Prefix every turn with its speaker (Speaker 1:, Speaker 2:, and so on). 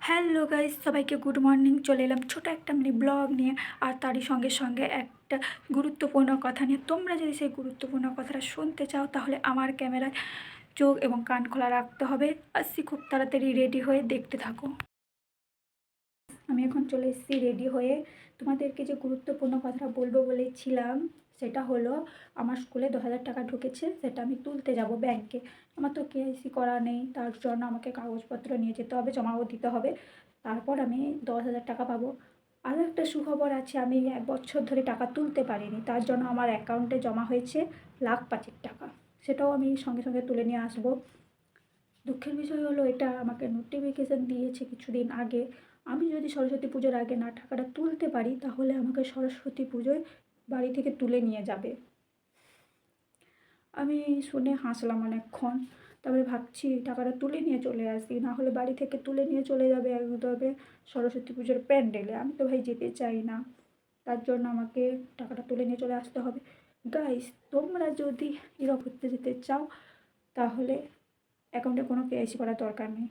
Speaker 1: Hello guys, সবাইকে good morning. চলে এলাম ছোটো একটা ব্লগ নিয়ে, আর তারই সঙ্গে সঙ্গে একটা গুরুত্বপূর্ণ কথা নিয়ে। তোমরা যদি সেই গুরুত্বপূর্ণ কথাটা শুনতে চাও তাহলে আমার ক্যামেরায় চোখ এবং কান খোলা রাখতে হবে। আসছি খুব তাড়াতাড়ি, রেডি হয়ে দেখতে থাকো। আমি এখন চলে এসেছি রেডি হয়ে। তোমাদেরকে যে গুরুত্বপূর্ণ কথাটা বলবো বলেছিলাম সেটা হলো, আমার স্কুলে 10,000 টাকা ঢুকেছে, সেটা আমি তুলতে যাব ব্যাংকে। আমার তো কেআইসি করা নেই, তার জন্য আমাকে কাগজপত্র নিয়ে যেতে হবে, জমাও দিতে হবে, তারপর আমি 10,000 টাকা পাবো। আরও একটা সুখবর আছে, আমি 1 বছর ধরে টাকা তুলতে পারিনি, তার জন্য আমার অ্যাকাউন্টে জমা হয়েছে 1,05,000 টাকা। সেটাও আমি সঙ্গে সঙ্গে তুলে নিয়ে আসবো। দুঃখের বিষয় হলো, এটা আমাকে নোটিফিকেশান দিয়েছে কিছুদিন আগে। আমি যদি সরস্বতী পুজোর আগে না টাকাটা তুলতে পারি তাহলে আমাকে সরস্বতী পুজোয় বাড়ি থেকে তুলে নিয়ে যাবে। আমি শুনে হাসলাম অনেকক্ষণ, তারপরে ভাবছি টাকাটা তুলে নিয়ে চলে আসি, না হলে বাড়ি থেকে তুলে নিয়ে চলে যাবে একদমে সরস্বতী পুজোর প্যান্ডেলে। আমি তো ভাই যেতে চাই না, তার জন্য আমাকে টাকাটা তুলে নিয়ে চলে আসতে হবে। গাইস, তোমরা যদি এরকম ঘুরতে যেতে চাও তাহলে অ্যাকাউন্টে কোনো কেআইসি করার দরকার নেই।